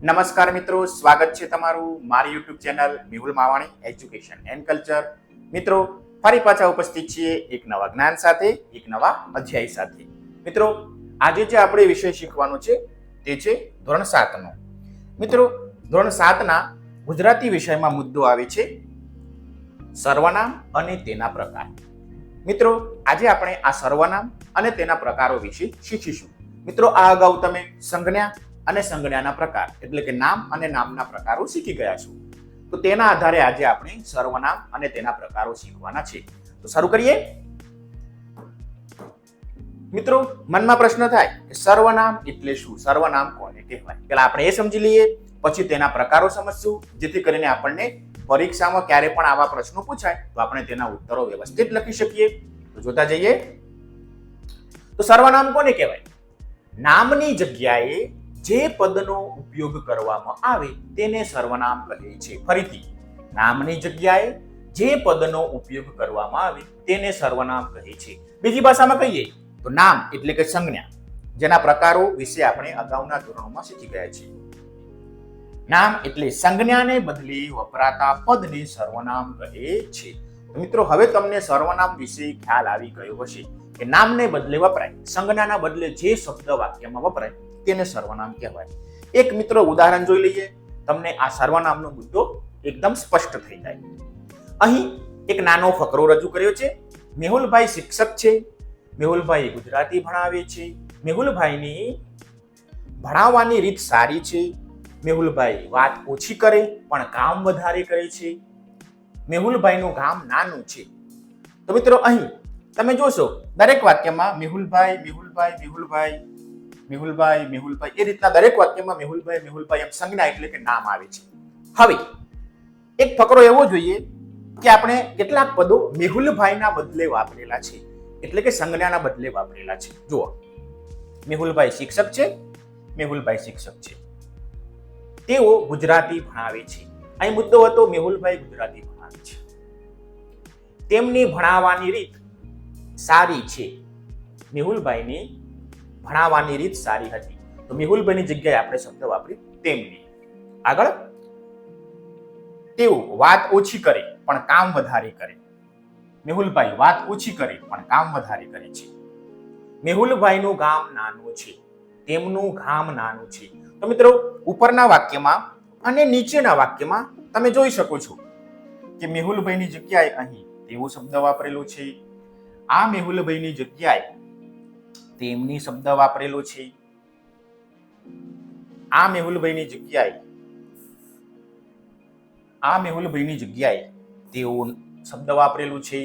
નમસ્કાર મિત્રો, સ્વાગત છે તમારું મારી YouTube channel Mehul Mavani education and culture. મિત્રો, ફરી પાછા ઉપસ્થિત છીએ એક નવા જ્ઞાન સાથે, એક નવા અધ્યાય સાથે. મિત્રો, આજે જે આપણે વિષય શીખવાનો છે તે છે ધોરણ 7 નો. મિત્રો, ધોરણ 7 ના ગુજરાતી વિષયમાં મુદ્દો આવે છે સર્વનામ અને તેના પ્રકાર. મિત્રો, આજે આપણે આ સર્વનામ અને તેના પ્રકારો વિશે શીખીશું. મિત્રો, આ અગાઉ તમે સંજ્ઞા અને સંજ્ઞાના પ્રકાર એટલે કે નામ અને નામના પ્રકારો શીખી ગયા છો. તો તેના આધારે આજે આપણે સર્વનામ અને તેના પ્રકારો શીખવાના છે. તો શરૂ કરીએ. મિત્રો, મનમાં પ્રશ્ન થાય કે સર્વનામ એટલે શું? સર્વનામ કોને કહેવાય? પહેલા આપણે એ સમજી લઈએ, પછી તેના પ્રકારો સમજશું, જેથી કરીને આપણને પરીક્ષામાં ક્યારે પણ આવા પ્રશ્નો પૂછાય તો આપણે તેના ઉત્તરો વ્યવસ્થિત લખી શકીએ. તો જોતા જઈએ. તો સર્વનામ કોને કહેવાય? નામની જગ્યાએ જે પદનો ઉપયોગ કરવામાં આવે તેને સર્વનામ કહે છે. ફરીથી, નામની જગ્યાએ જે પદનો ઉપયોગ કરવામાં આવે તેને સર્વનામ કહે છે. બીજી ભાષામાં કહીએ તો નામ એટલે કે સંજ્ઞા, જેના પ્રકારો વિશે આપણે અગાઉના ધોરણોમાં શીખી ગયા છીએ. નામ એટલે સંજ્ઞાને બદલે વપરાતા પદને સર્વનામ કહે છે. મિત્રો, હવે તમને સર્વનામ વિશે ખ્યાલ આવી ગયો હશે કે નામને બદલે વપરાય, સંજ્ઞાના બદલે જે શબ્દ વાક્યમાં વપરાય તેને સર્વનામ કહેવાય. એક મિત્રો ઉદાહરણ જોઈ લઈએ, તમને આ સર્વનામનો મુદ્દો એકદમ સ્પષ્ટ થઈ જાય. અહીં એક નાનો ફકરો રજૂ કર્યો છે. મેહુલભાઈ શિક્ષક છે. મેહુલભાઈ ગુજરાતી ભણાવે છે. મેહુલભાઈની ભણાવવાની રીત સારી છે. મેહુલભાઈ વાત ઓછી કરે પણ કામ વધારે કરે છે. મેહુલભાઈનું ગામ નાનું છે. તો મિત્રો, અહીં તમે જોશો દરેક વાક્યમાં મેહુલભાઈ મેહુલભાઈ મેહુલભાઈ મેહુલભાઈ મેહુલભાઈ એ રીતના દરેક વાક્યમાં મેહુલભાઈ મેહુલભાઈ એમ સંજ્ઞા એટલે કે નામ આવે છે. હવે એક ફકરો એવો જોઈએ કે આપણે કેટલાક પદો મેહુલભાઈના બદલે વાપરેલા છે, એટલે કે સંજ્ઞાના બદલે વાપરેલા છે. જુઓ, મેહુલભાઈ શિક્ષક છે. મેહુલભાઈ શિક્ષક છે. તેઓ ગુજરાતી ભણાવે છે. અહીં મુદ્દો હતો મેહુલભાઈ ગુજરાતી ભણાવે છે. તેમની ભણાવવાની રીત સારી છે. મેહુલભાઈની ભણાવવાની રીત સારી હતી. તો મેહુલભાઈની જગ્યાએ આપણે શબ્દ વાપરી તેમની. આગળ, તેઓ વાત ઓછી કરે પણ કામ વધારે કરે. મેહુલભાઈ વાત ઓછી કરે પણ કામ વધારે કરે છે. મેહુલભાઈનું ગામ નાનું છે. તેમનું ગામ નાનું છે. તો મિત્રો, ઉપરના વાક્યમાં અને નીચેના વાક્યમાં તમે જોઈ શકો છો કે મેહુલભાઈની જગ્યાએ અહીં તેવો શબ્દ વાપરેલો છે. આ મેહુલભાઈની જગ્યાએ તેમની શબ્દ વાપરેલો છે. આ મેહુલભાઈની જગ્યાએ તેઓ શબ્દ વાપરેલું છે.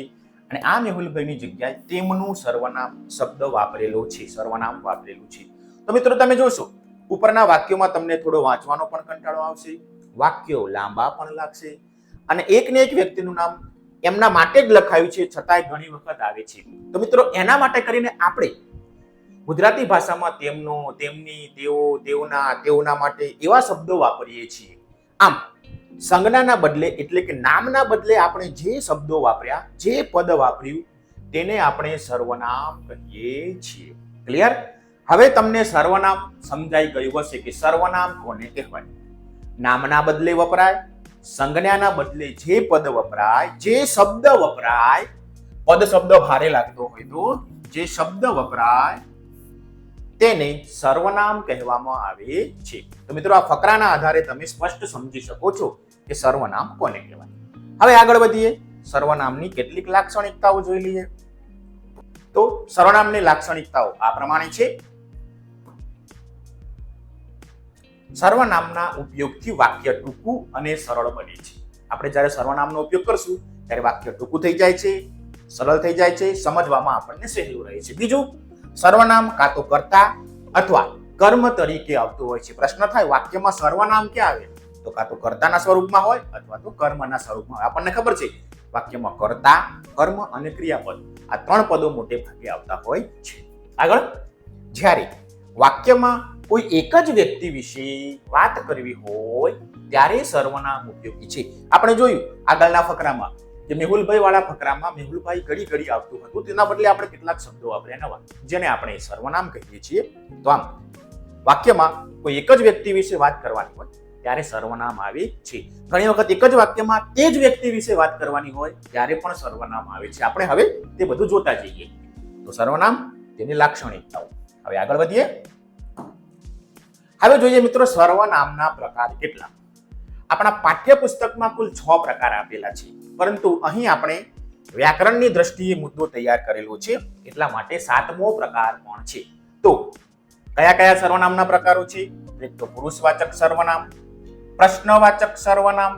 અને આ મેહુલભાઈની જગ્યાએ તેમનું સર્વનામ શબ્દ વાપરેલો છે. સર્વનામ વાપરેલું છે. તો મિત્રો, તમે જોશો ઉપરના વાક્યોમાં તમને થોડો વાંચવાનો પણ કંટાળો આવશે, વાક્યો લાંબા પણ લાગશે, અને એક ને એક વ્યક્તિનું નામ એમના માટે જ લખાયું છે છતાંય ઘણી વખત આવે છે. તો મિત્રો, એના માટે કરીને આપણે ગુજરાતી ભાષામાં તેમનો, તેમની, તેઓ, તેઓના, તેઓના માટે એવા શબ્દો વાપરીએ છીએ. આમ સંજ્ઞાના બદલે એટલે કે નામના બદલે આપણે જે શબ્દો વાપર્યા, જે પદ વાપર્યું તેને આપણે સર્વનામ કહીએ છીએ. ક્લિયર? હવે તમને સર્વનામ સમજાઈ ગયું હશે કે સર્વનામ કોને કહેવાય. નામના બદલે વપરાય, સંજ્ઞાના બદલે જે પદ વપરાય, જે શબ્દ વપરાય, પદ શબ્દ ભારે લાગતો હોય તો જે શબ્દ વપરાય તેને સર્વનામ કહેવામાં આવે છે. તો મિત્રો, આ ફકરાના આધારે તમે સ્પષ્ટ સમજી શકો છો કે સર્વનામ કોને કહેવાય. હવે આગળ વધીએ. સર્વનામની કેટલીક લાક્ષણિકતાઓ જોઈ લઈએ. તો સર્વનામની લાક્ષણિકતાઓ આ પ્રમાણે છે. સર્વનામના ઉપયોગથી વાક્ય ટૂંકું અને સરળ બને છે. આપણે જ્યારે સર્વનામનો ઉપયોગ કરશું ત્યારે વાક્ય ટૂંકું થઈ જાય છે, સરળ થઈ જાય છે, સમજવામાં આપણને સહેલું રહે છે. બીજું, સર્વનામ કાં તો કર્તા અથવા કર્મ તરીકે આવતું હોય છે. પ્રશ્ન થાય વાક્યમાં સર્વનામ ક્યાં આવે? તો કાં તો કર્તાના સ્વરૂપમાં હોય અથવા તો કર્મના સ્વરૂપમાં હોય. આપણને ખબર છે વાક્યમાં કર્તા, કર્મ અને ક્રિયાપદ આ 3 પદો મોટે ભાગે આવતા હોય છે. આગળ, જ્યારે વાક્યમાં કોઈ એક જ વ્યક્તિ વિશે વાત કરવી હોય ત્યારે સર્વનામ ઉપયોગી છે. આપણે જોયું આગળના ફકરામાં કે મેહુલભાઈ વાળા ફકરામાં મેહુલભાઈ ઘડી ઘડી આવતું હતું, તેના બદલે આપણે કેટલાક શબ્દો વાપર્યા નવા, જેને આપણે સર્વનામ કહીએ છીએ. તો આમ વાક્યમાં કોઈ એક જ વ્યક્તિ વિશે વાત કરવાની હોય ત્યારે સર્વનામ આવે છે. ઘણી વખત એક જ વાક્યમાં તે જ વ્યક્તિ વિશે વાત કરવાની હોય ત્યારે પણ સર્વનામ આવે છે. આપણે હવે તે બધું જોતા જઈએ. તો સર્વનામ, તેની લાક્ષણિકતાઓ. હવે આગળ વધીએ. હવે જોઈએ મિત્રો સર્વનામના પ્રકાર કેટલા. આપણા પાઠ્યપુસ્તકમાં કુલ 6 પ્રકાર આપેલા છે, પરંતુ અહીં આપણે વ્યાકરણની દ્રષ્ટિએ મુદ્દો તૈયાર કરેલો છે, એટલા માટે 7મો પ્રકાર પણ છે. તો કયા કયા સર્વનામના પ્રકારો છે? એક તો પુરુષવાચક સર્વનામ, પ્રશ્નવાચક સર્વનામ,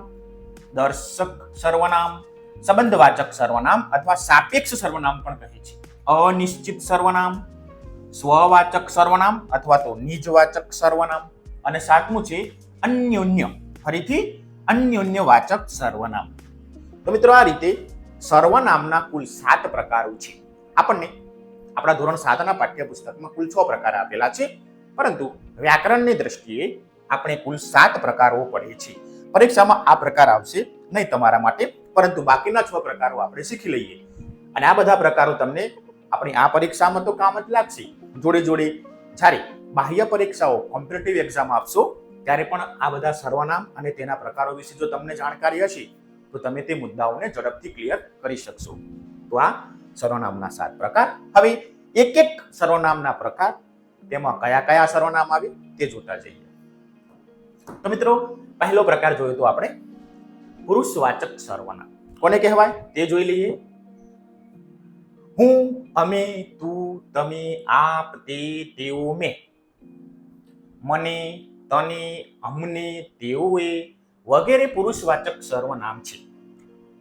દર્શક સર્વનામ, સંબંધવાચક સર્વનામ અથવા સાપેક્ષ સર્વનામ પણ કહે છે, અનિશ્ચિત સર્વનામ, સ્વવાચક સર્વનામ અથવા તો નિજવાચક સર્વનામ, અને 7મું છે અન્યોન્ય, ફરીથી અન્યોન્યવાચક સર્વનામ. તો મિત્રો આ રીતે સર્વનામના કુલ 7 પ્રકારો છે. આપણને આપણા ધોરણ 7ના પાઠ્યપુસ્તકમાં કુલ 6 પ્રકાર આપેલા છે, પરંતુ વ્યાકરણની દ્રષ્ટિએ આપણે કુલ 7 પ્રકારો પડે છે. પરીક્ષામાં આ પ્રકાર આવશે નહીં તમારા માટે, પરંતુ બાકીના 6 પ્રકારો આપણે શીખી લઈએ, અને આ બધા પ્રકારો તમને આપણી આ પરીક્ષામાં તો કામ જ લાગશે. જોડે જોડે જ્યારે બાહ્ય પરીક્ષાઓ, કોમ્પિટિટિવ એક્ઝામ આપશો ત્યારે પણ આ બધા સર્વનામ અને તેના પ્રકારો વિશે જો તમને જાણકારી હશે તો તમે તે મુદ્દાઓને ઝડપથી ક્લિયર કરી શકશો. તો આ સર્વનામના 7 પ્રકાર. હવે એક એક સર્વનામના પ્રકાર, તેમાં કયા કયા સર્વનામ આવે તે જોતા જઈએ. તો મિત્રો પહેલો પ્રકાર જોયો તો આપણે પુરુષવાચક સર્વનામ. કોને કહેવાય તે જોઈ લઈએ. હું, અમે, તું, તમે, આપ, તે, તેઓ, મેં, મને, તને, અમને, તેઓએ વગેરે પુરુષવાચક સર્વનામ છે.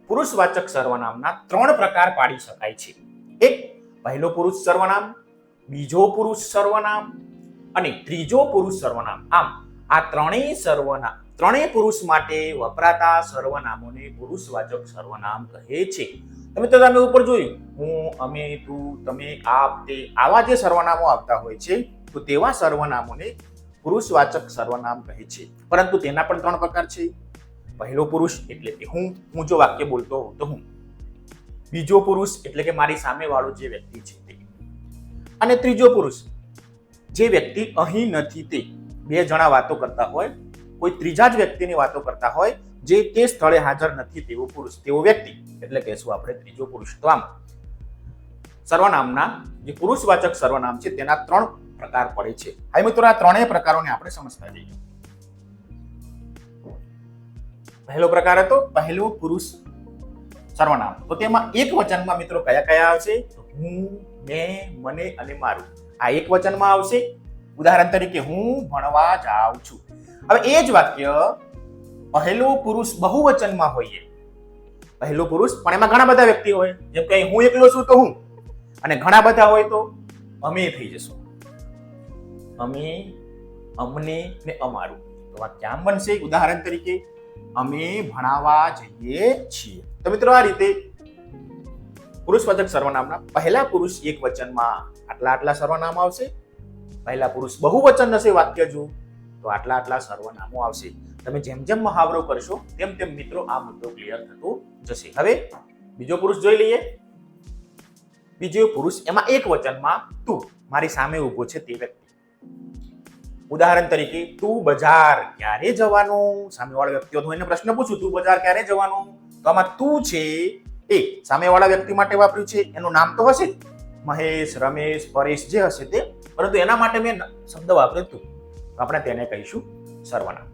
પુરુષવાચક સર્વનામના 3 પ્રકાર પાડી શકાય છે. એક પહેલો પુરુષ સર્વનામ, બીજો પુરુષ સર્વનામ અને ત્રીજો પુરુષ સર્વનામ. આમ આ ત્રણેય પુરુષ માટે વપરાતા સર્વનામોને પુરુષવાચક સર્વનામ કહે છે. તમે ઉપર જોયું, હું, અમે, તું, તમે, આપ, તે, આવા જે સર્વનામો આવતા હોય છે તો તેવા સર્વનામોને પુરુષવાચક સર્વનામ કહે છે. પરંતુ તેના પણ 3 પ્રકાર છે. પહેલો પુરુષ એટલે કે હું જો વાક્ય બોલતો હોઉં તો હું. બીજો પુરુષ એટલે કે મારી સામે વાળો જે વ્યક્તિ છે તે. અને ત્રીજો પુરુષ જે વ્યક્તિ અહીં નથી તે. 2 જણા વાતો કરતા હોય, કોઈ ત્રીજા જ વ્યક્તિની વાતો કરતા હોય, જે તે સ્થળે હાજર નથી તેવો પુરુષ, તેવો વ્યક્તિ, એટલે કહેશું આપણે ત્રીજો પુરુષ. તો આમ સર્વનામના જે પુરુષવાચક સર્વનામ છે તેના 3 પ્રકાર પડે છે. હવે મિત્રો આ 3 પ્રકારોને આપણે સમજતા જઈએ. પહેલો પ્રકાર હતો પહેલો પુરુષ સર્વનામ. તો તેમાં એક વચનમાં મિત્રો કયા કયા આવશે? હું, મેં, મને અને મારું. આ એક વચનમાં આવશે. ઉદાહરણ તરીકે હું ભણવા જાઉં છું. હવે એ જ વાક્ય પહેલો પુરુષ બહુવચનમાં હોઈએ, પહેલો પુરુષ પણ એમાં ઘણા બધા વ્યક્તિ હોય, જેમ કે હું એકલો છું તો હું, અને ઘણા બધા હોય તો અમે થઈ જશું. અમે, અમને ને અમારું. તો વાક્ય આમ બનશે. ઉદાહરણ તરીકે અમે ભણાવવા જઈએ છીએ. તો મિત્રો આ રીતે પુરુષવાચક સર્વનામના પહેલા પુરુષ એક વચનમાં આટલા સર્વનામ આવશે. પહેલા પુરુષ બહુવચન હશે વાક્ય જો તો આટલા સર્વનામો આવશે. તમે જેમ જેમ મહાવરો કરશો તેમ તેમ મિત્રો આ મુદ્દો ક્લિયર થતો જશે. હવે બીજો પુરુષ જોઈ લઈએ. બીજો પુરુષ એમાં એક વચનમાં તું, મારી સામે ઊભો છે તે વ્યક્તિ. ઉદાહરણ તરીકે તું બજાર ક્યારે જવાનું? સામેવાળો વ્યક્તિ હતો, એને પ્રશ્ન પૂછું તું બજાર ક્યારે જવાનું? તો આમાં તું છે એ સામેવાળા વ્યક્તિ માટે વાપર્યું છે. એનું નામ તો હશે મહેશ, રમેશ, પરેશ જે હશે તે, પરંતુ એના માટે મેં શબ્દ વાપર્યો તું, તો આપણે તેને કહીશું સર્વનામ.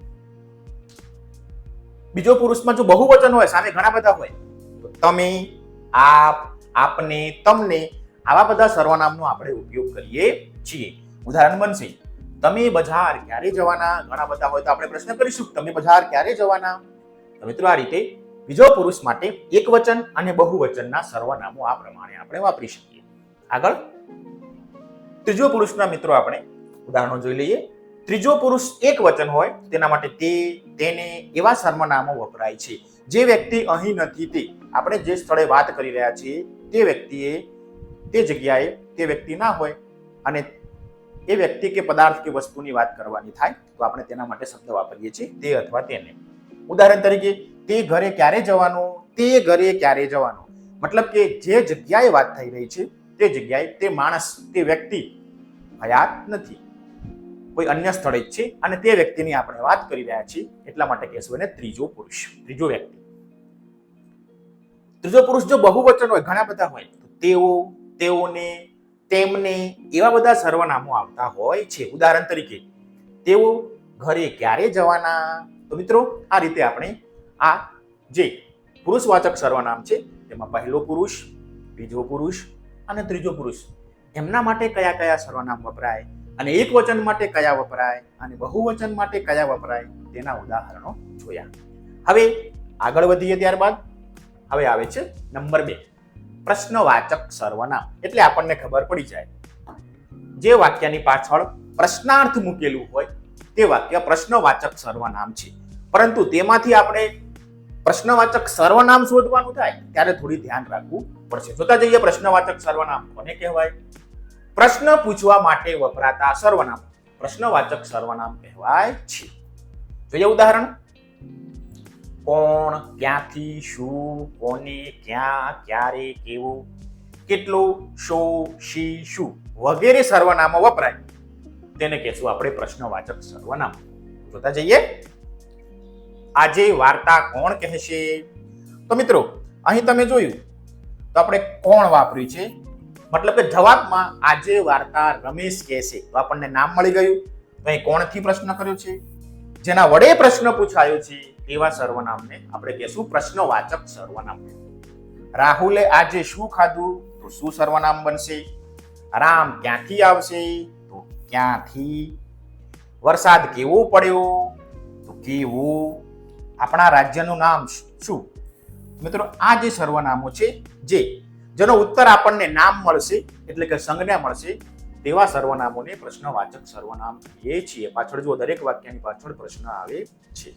બીજો પુરુષમાં જો બહુવચન હોય, સામે ઘણા બધા હોય, તો તમે, આપ, આપને, તમને, આવા બધા સર્વનામનો આપણે ઉપયોગ કરીએ છીએ. ઉદાહરણ બનશે તમે બજાર ક્યારે જવાના? ઘણા બધા હોય તો આપણે પ્રશ્ન કરીશું તમે બજાર ક્યારે જવાના? તો મિત્રો આ રીતે બીજો પુરુષ માટે એક વચન અને બહુવચનના સર્વનામો આ પ્રમાણે આપણે વાપરી શકીએ. આગળ ત્રીજો પુરુષના મિત્રો આપણે ઉદાહરણો જોઈ લઈએ. ત્રીજો પુરુષ એક વચન હોય તેના માટે તે, તેને એવા સર્વનામો વપરાય છે. જે વ્યક્તિ અહીં નથી તે, આપણે જે સ્થળે વાત કરી રહ્યા છીએ તે વ્યક્તિએ તે જગ્યાએ તે વ્યક્તિ ના હોય અને એ વ્યક્તિ કે પદાર્થ કે વસ્તુની વાત કરવાની થાય તો આપણે તેના માટે શબ્દ વાપરીએ છીએ તે અથવા તેને. ઉદાહરણ તરીકે તે ઘરે ક્યારે જવાનું? તે ઘરે ક્યારે જવાનું? મતલબ કે જે જગ્યાએ વાત થઈ રહી છે તે જગ્યાએ તે માણસ, તે વ્યક્તિ હયાત નથી. કોઈ અન્ય સ્થળે જ છે અને તે વ્યક્તિની આપણે વાત કરી રહ્યા છીએ એટલા માટે કહેશું એને ત્રીજો પુરુષ, ત્રીજો વ્યક્તિ. ત્રીજો પુરુષ જો બહુવચન હોય, ઘણા બધા હોય, તો તેઓ, તેઓને, તેમને એવા બધા સર્વનામો આવતા હોય છે. ઉદાહરણ તરીકે તેઓ ઘરે ક્યારે જવાના. તો મિત્રો આ રીતે આપણે આ જે પુરુષવાચક સર્વનામ છે તેમાં પહેલો પુરુષ, બીજો પુરુષ અને ત્રીજો પુરુષ એમના માટે કયા કયા સર્વનામ વપરાય અને એક વચન માટે કયા વપરાય અને બહુવચન માટે કયા વપરાય તેના ઉદાહરણો જોયા. હવે આગળ વધીએ ત્યારબાદ હવે આવે છે નંબર 2, પ્રશ્નવાચક સર્વનામ. એટલે આપણને ખબર પડી જાય જે વાક્યની પાછળ પ્રશ્નાર્થ મૂકેલું હોય તે વાક્ય પ્રશ્નવાચક સર્વનામ છે. પરંતુ તેમાંથી આપણે પ્રશ્નવાચક સર્વનામ શોધવાનું થાય ત્યારે થોડી ધ્યાન રાખવું પડશે. જોતા જઈએ પ્રશ્નવાચક સર્વનામ કોને કહેવાય. પ્રશ્ન પૂછવા માટે વપરાતા સર્વનામ પ્રશ્નવાચક સર્વનામ કહેવાય છે. જોઈએ ઉદાહરણ. કોણ, ક્યાંથી, શું, કોને, ક્યાં, ક્યારે, કેવું, કેટલો, શો, શી, શું વગેરે સર્વનામો વપરાય તેને કહેશું આપણે પ્રશ્નવાચક સર્વનામ. જોતા જઈએ. આજે વાર્તા કોણ કહેશે. તો મિત્રો અહીં તમે જોયું તો આપણે કોણ વાપર્યું છે, મતલબ કે જવાબમાં આજે વાર્તા રમેશ કહેશે તો આપણને નામ મળી ગયું. તો અહીં કોણથી પ્રશ્ન કર્યો છે, જેના વડે પ્રશ્ન પૂછાયો છે તેવા સર્વનામને આપણે કહેશું પ્રશ્નવાચક સર્વનામ. રાહુલે આજે શું ખાધું તો શું સર્વનામ બનશે. રામ ક્યાંથી આવશે તો ક્યાંથી. વરસાદ કેવો પડ્યો તો કેવું. આપણા રાજ્યનું નામ શું. મિત્રો આ જે સર્વનામો છે જેનો ઉત્તર આપણને નામ મળશે એટલે કે સંજ્ઞા મળશે તેવા સર્વનામોને પ્રશ્નવાચક સર્વનામ કહીએ છીએ. પાછળ જો દરેક વાક્યની પાછળ પ્રશ્ન આવે છે.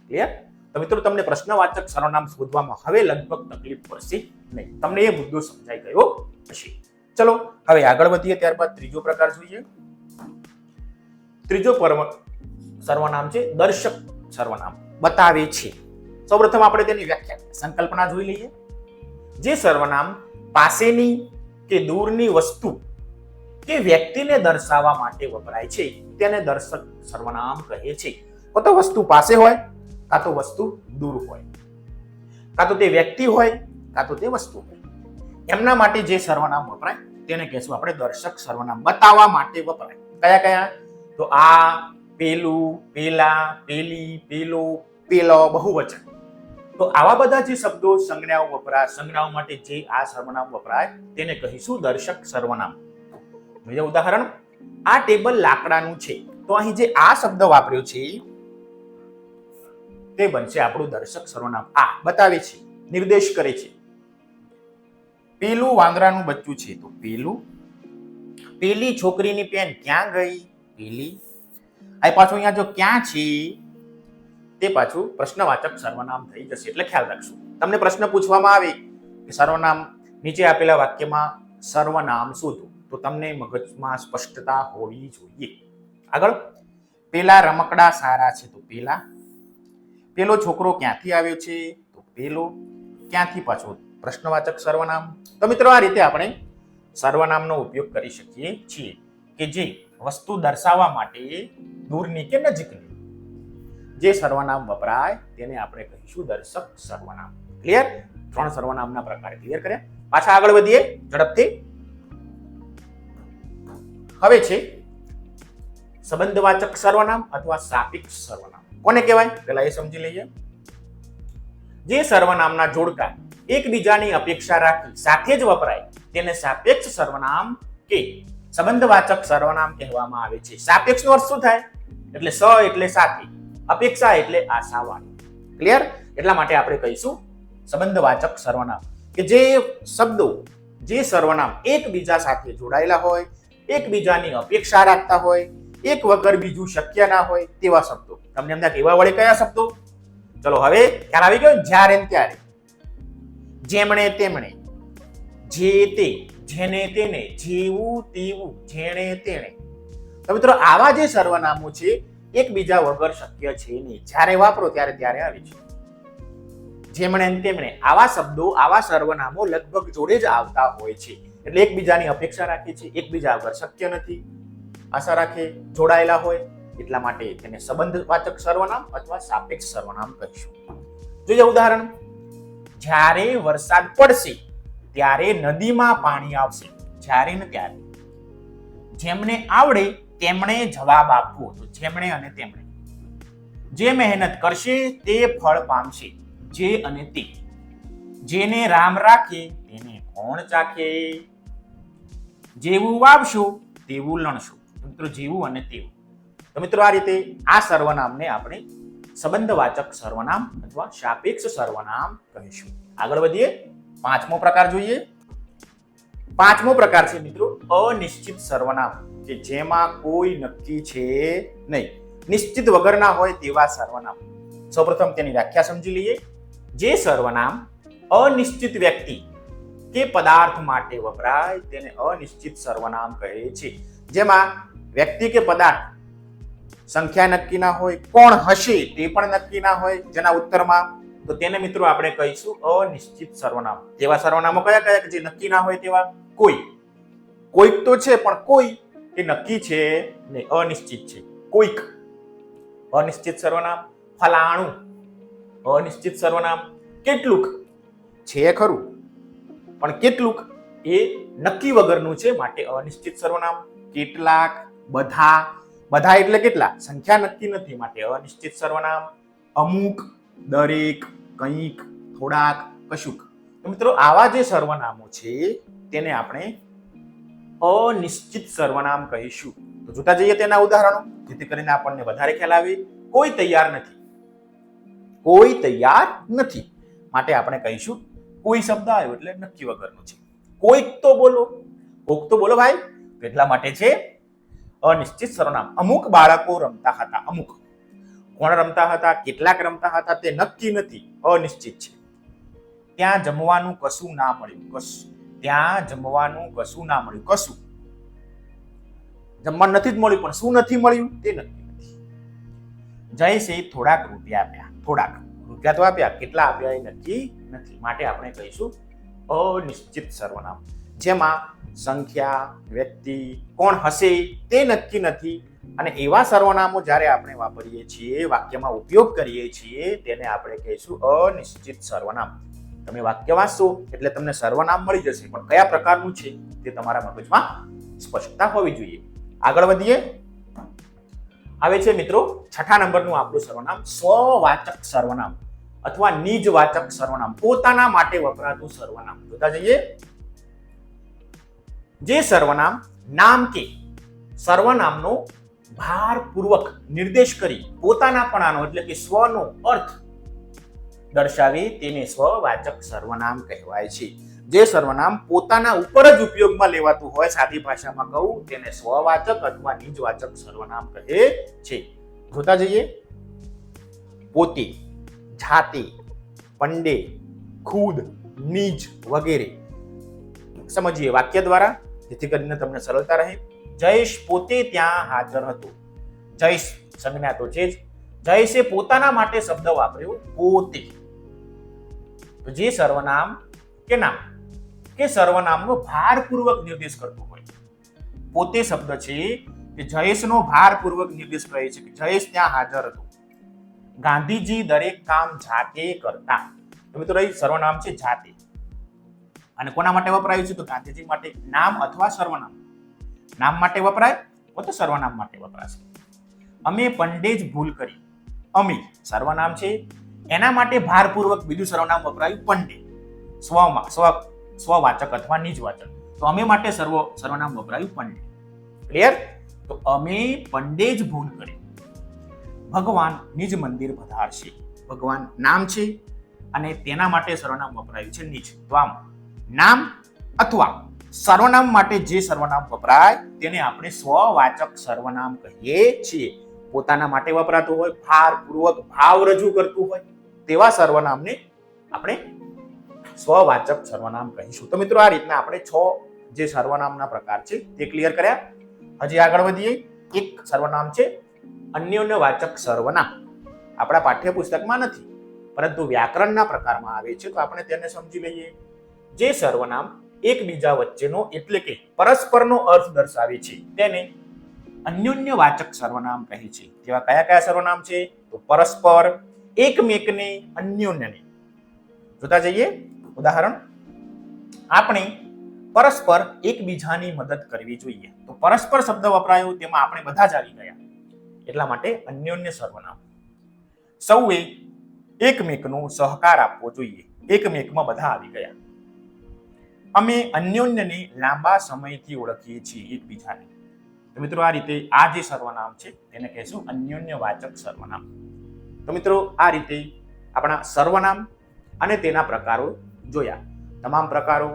ક્લિયર. તો મિત્રો તમને પ્રશ્નવાચક સર્વનામ શોધવામાં હવે લગભગ તકલીફ પડશે નહીં. તમને એ મુદ્દો સમજાઈ ગયો હશે. ચલો હવે આગળ વધીએ. ત્યારબાદ ત્રીજો પ્રકાર જોઈએ. ત્રીજો સર્વનામ છે દર્શક સર્વનામ, બતાવે છે. સૌપ્રથમ આપણે તેની વ્યાખ્યા સંકલ્પના જોઈ લઈએ. જે સર્વનામ પાસેની કે દૂરની વસ્તુ કે વ્યક્તિને દર્શાવવા માટે વપરાય છે તેને દર્શક સર્વનામ કહે છે. કાં તો વસ્તુ પાસે હોય, કાં તો વસ્તુ દૂર હોય, કાં તો તે વ્યક્તિ હોય, કાં તો તે વસ્તુ હોય. એમના માટે જે સર્વનામ વપરાય તેને કહેશું આપણે દર્શક સર્વનામ, બતાવવા માટે વપરાય. કયા કયા? તો આ, પેલું, પેલા, પેલી, પેલો, પેલો બહુવચન. તો આવા બધા જે શબ્દો સંજ્ઞાઓ વપરાય, સંજ્ઞાઓ માટે જે આ સર્વનામ વપરાય તેને કહીશું દર્શક સર્વનામ. બીજું ઉદાહરણ. આ ટેબલ લાકડાનું છે તો અહીં જે આ શબ્દ વાપર્યો છે તે બનશે આપણું દર્શક સર્વનામ. આ બતાવે છે, નિર્દેશ કરે છે. પેલું વાંદરાનું બચ્ચું છે તો પેલું. પેલી છોકરીની પેન ક્યાં ગઈ? પેલી. આ પાછું અહીંયા જો ક્યાં છે તે પાછું પ્રશ્નવાચક સર્વનામ થઈ જશે. એટલે ખ્યાલ રાખશું. તમને પ્રશ્ન પૂછવામાં આવે કે સર્વનામ નીચે આપેલા વાક્યમાં સર્વનામ શોધો તો તમને મગજમાં સ્પષ્ટતા હોવી જોઈએ. આગળ. પેલા રમકડા સારા છે તો પેલા. પેલો છોકરો ક્યાંથી આવ્યો છે તો પેલો. ક્યાંથી પાછો પ્રશ્નવાચક સર્વનામ. તો મિત્રો આ રીતે આપણે સર્વનામનો ઉપયોગ કરી શકીએ છીએ કે જે વસ્તુ દર્શાવવા માટે દૂરની કે નજીકની જે સર્વનામ વપરાય તેને આપણે કહીશું દર્શક સર્વનામ. ક્લિયર. 3 સર્વનામના પ્રકાર ક્લિયર કર્યા. પાછા આગળ વધીએ ઝડપથી. હવે છે સંબંધવાચક સર્વનામ અથવા સાપેક્ષ સર્વનામ. કોને કહેવાય પહેલા એ સમજી લઈએ. જે સર્વનામના જોડકા એકબીજાની અપેક્ષા રાખી સાથે જ વપરાય તેને સાપેક્ષ સર્વનામ કે સંબંધવાચક સર્વનામ કહેવામાં આવે છે. સાપેક્ષનો અર્થ શું થાય? એટલે સ એટલે સાથે, અપેક્ષા એટલે આશાવાળી. ક્લિયર. એટલા માટે આપણે કહીશું સંબંધવાચક સર્વનામ કે જે શબ્દો, જે સર્વનામ એકબીજા સાથે જોડાયેલા હોય, એકબીજાની અપેક્ષા રાખતા હોય, એક વગર બીજું શક્ય ના હોય તેવા શબ્દો. તમને એમના કહેવા વળે કયા શબ્દો? ચલો હવે ખ્યાલ આવી ગયો. જ્યારે ને ત્યારે, જેમણે તેમણે, જે તે, જેને તેને, જેવું તેવું, જેણે તેણે. તો મિત્રો આવા જે સર્વનામો છે એકબીજા વગર શક્ય છે નહીં. જ્યારે વાપરો ત્યારે ત્યારે આવે છે. જેમણે તેમણે આવા શબ્દો, આવા સર્વનામો લગભગ જોડે જ આવતા હોય છે. એટલે એકબીજાની અપેક્ષા રાખે છે, એકબીજા વગર શક્ય નથી. આશા રાખે જોડાયેલા હોય, એટલા માટે તેને સંબંધવાચક સર્વનામ અથવા સાપેક્ષ સર્વનામ કહીશું. જોઈએ ઉદાહરણ. જ્યારે વરસાદ પડશે ત્યારે નદીમાં પાણી આવશે. જ્યારે ને ત્યારે. જેમને આવડે તેમણે જવાબ આપવો. તો જેમણે અને તેમણે. જે મહેનત કરશે તે ફળ પામશે. જે અને તે. જેને રામ રાખે તેને કોણ ચાખે. જેવું વાવશો તેવું લણશો. મિત્રો જેવું અને તેવું. તો મિત્રો આ રીતે આ સર્વનામને આપણે સંબંધવાચક સર્વનામ અથવા સાપેક્ષ સર્વનામ કહીશું. આગળ વધીએ. પાંચમો પ્રકાર જોઈએ. પાંચમો પ્રકાર છે મિત્રો અનિશ્ચિત સર્વનામ, કે જેમાં કોઈ નક્કી છે નહીં, નિશ્ચિત વગરના હોય તેવા સર્વનામ. સૌપ્રથમ તેની વ્યાખ્યા સમજી લઈએ. જે સર્વનામ અનિશ્ચિત વ્યક્તિ કે પદાર્થ માટે વપરાય તેને અનિશ્ચિત સર્વનામ કહે છે. જેમાં વ્યક્તિ કે પદાર્થ સંખ્યા નક્કી ના હોય, કોણ હશે તે પણ નક્કી ના હોય જેના ઉત્તરમાં, તો તેને મિત્રો આપણે કહીશું અનિશ્ચિત સર્વનામ. તેવા સર્વનામો કયા કયા કે જે નક્કી ના હોય તેવા? કોઈ. કોઈક તો છે પણ કોઈ એ નક્કી છે ને અનિશ્ચિત છે. કોઈક અનિશ્ચિત સર્વનામ. ફલાણું અનિશ્ચિત સર્વનામ. કેટલુંક છે ખરું પણ કેટલુંક એ નક્કી વગરનું છે માટે અનિશ્ચિત સર્વનામ. કેટલાક, બધા. બધા એટલે કેટલા? સંખ્યા નક્કી નથી માટે અનિશ્ચિત સર્વનામ. અમુક, દરેક, કંઈક, થોડાક, કશુંક. તો મિત્રો આવા જે સર્વનામો છે તેને આપણે અનિશ્ચિત સર્વનામ કહીશું. તો જોતા જઈએ તેના ઉદાહરણો, જેથી કરીને આપણને વધારે ખ્યાલ આવે. કોઈ તૈયાર નથી. કોઈ તૈયાર નથી માટે આપણે કહીશું કોઈ શબ્દ આવ્યો એટલે નક્કી વગરનું છે. કોઈક તો બોલો. કોઈક તો બોલો ભાઈ. એટલા માટે છે અનિશ્ચિત સર્વનામ. અમુક બાળકો રમતા હતા. અમુક. કોણ રમતા હતા, કેટલાક રમતા હતા તે નક્કી નથી, અનિશ્ચિત છે. ત્યાં જમવાનું કશું ના મળ્યું. કશું. ત્યાં જમવાનું કશું ના મળ્યું. કશું. જમવાનું નથી જ મળ્યું પણ શું નથી મળ્યું તે નક્કી નથી. જયસે થોડાક રૂપિયા આપ્યા. થોડાક રૂપિયા તો આપ્યા, કેટલા આપ્યા એ નક્કી નથી માટે આપણે કહીશું અનિશ્ચિત સર્વનામ. જેમાં સંખ્યા, વ્યક્તિ, કોણ હશે તે નક્કી નથી. અને એવા સર્વનામો જ્યારે આપણે વાપરીએ છીએ, વાક્યમાં ઉપયોગ કરીએ છીએ, તેને આપણે કહીશું અનિશ્ચિત સર્વનામ. તમે વાક્ય વાંચશો એટલે તમને સર્વનામ મળી જશે, પણ કયા પ્રકારનું છે તે તમારા મગજમાં સ્પષ્ટતા હોવી જોઈએ. આગળ વધીએ. આવે છે મિત્રો 6થા નંબરનું આપણું સર્વનામ સ્વવાચક સર્વનામ અથવા નિજવાચક સર્વનામ. પોતાના માટે વપરાતું સર્વનામ. જોતા જઈએ. જે સર્વનામ નામ કે સર્વનામનો ભારપૂર્વક નિર્દેશ કરી પોતાનાપણાનો એટલે કે સ્વનો અર્થ દર્શાવે તેને સ્વવાચક સર્વનામ કહેવાય છે. જે સર્વનામ પોતાના ઉપર જ ઉપયોગમાં લેવાતું હોય, સાદી ભાષામાં કહું, તેને સ્વવાચક અથવા નિજવાચક સર્વનામ કહે છે. જોતા જઈએ. પોતે, જાતે, પંડે, ખુદ, નિજ વગેરે. સમજીએ વાક્ય દ્વારા, જેથી કરીને તમને સરળતા રહે. જયેશ પોતે ત્યાં હાજર હતો. જયેશ સંજ્ઞા તો છે જ. જયેશે પોતાના માટે શબ્દ વાપર્યો પોતે. તો જે સર્વનામ કે નામ કે સર્વનામનો ભારપૂર્વક નિર્દેશ કરતો હોય. પોતે શબ્દ છે કે જયેશનો ભારપૂર્વક નિર્દેશ કરે છે કે જયેશ ત્યાં હાજર હતો. ગાંધીજી દરેક કામ જાતે કરતા. તો મિત્રો અહીં સર્વનામ છે જાતે. અને કોના માટે વપરાયું છે? તો ગાંધીજી માટે. નામ અથવા સર્વનામ. નામ માટે વપરાય તો સર્વનામ માટે વપરાશે. અમે પંડે જ ભૂલ કરી. અમે સર્વનામ છે, એના માટે ભારપૂર્વક બીજું સર્વનામ વપરાયું પંડે. સ્વવાચક અથવા નિજવાચક. તો અમે માટે સર્વનામ વપરાયું પંડે. ક્લિયર? તો અમે પંડે જ ભૂલ કરી. ભગવાન નિજ મંદિર પધારશે. ભગવાન નામ છે અને તેના માટે સર્વનામ વપરાયું છે નિજ. તો આમ નામ અથવા સર્વનામ માટે જે સર્વનામ વપરાય તેને આપણે સ્વવાચક સર્વનામ કહીએ છીએ. પોતાના માટે વપરાતું હોય, ભારપૂર્વક ભાવ રજૂ કરતું હોય તેવા સર્વનામને આપણે સ્વવાચક સર્વનામ કહીશું. તો મિત્રો આ રીતના આપણે 6 જે સર્વનામના પ્રકાર છે તે ક્લિયર કર્યા. હજી આગળ વધીએ. એક સર્વનામ છે અન્યોન્યવાચક સર્વનામ. આપણા પાઠ્યપુસ્તકમાં નથી પરંતુ વ્યાકરણના પ્રકારમાં આવે છે, તો આપણે તેને સમજી લઈએ. જે સર્વનામ એકબીજા વચ્ચેનો એટલે કે પરસ્પરનો અર્થ દર્શાવે છે તેને અન્યોન્યવાચક સર્વનામ કહે છે. જેવા કયા કયા સર્વનામ છે? તો પરસ્પર, એકમેકને, અન્યોન્યને. જોતા જઈએ ઉદાહરણ. આપણે પરસ્પર એકબીજાની મદદ કરવી જોઈએ. તો પરસ્પર શબ્દ વપરાયો, તેમાં આપણે બધા જ આવી ગયા, એટલા માટે અન્યોન્ય સર્વનામ. સૌએ એકમેકનો સહકાર આપવો જોઈએ. એકમેકમાં બધા આવી ગયા. અમે અન્યોન્યને લાંબા સમયથી ઓળખીએ છીએ, એકબીજાને. તો મિત્રો આ રીતે આ જે સર્વનામ છે તેને કહેશું અન્યોન્યવાચક સર્વનામ. તો મિત્રો આ રીતે આપણા સર્વનામ અને તેના પ્રકારો જોયા. તમામ પ્રકારો,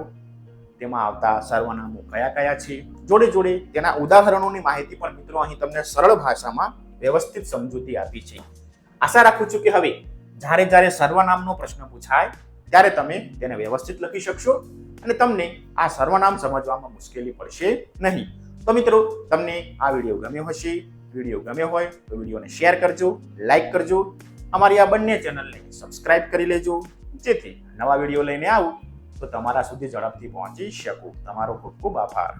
તેમાં આવતા સર્વનામો કયા કયા છે, જોડે જોડે તેના ઉદાહરણોની માહિતી પણ મિત્રો અહીં તમને સરળ ભાષામાં વ્યવસ્થિત સમજૂતી આપી છે. આશા રાખું છું કે હવે જ્યારે જ્યારે સર્વનામનો પ્રશ્ન પૂછાય ત્યારે તમે તેને વ્યવસ્થિત લખી શકશો અને તમને આ સર્વનામ સમજવામાં મુશ્કેલી પડશે નહીં. તો મિત્રો તમને આ વિડીયો ગમ્યો હશે. વિડીયો ગમ્યો હોય તો વિડીયોને શેર કરજો, લાઈક કરજો, અમારી આ બંને ચેનલને સબસ્ક્રાઇબ કરી લેજો, જેથી નવા વિડીયો લઈને આવું તો તમારા સુધી ઝડપથી પહોંચી શકું. તમારો ખૂબ ખૂબ આભાર.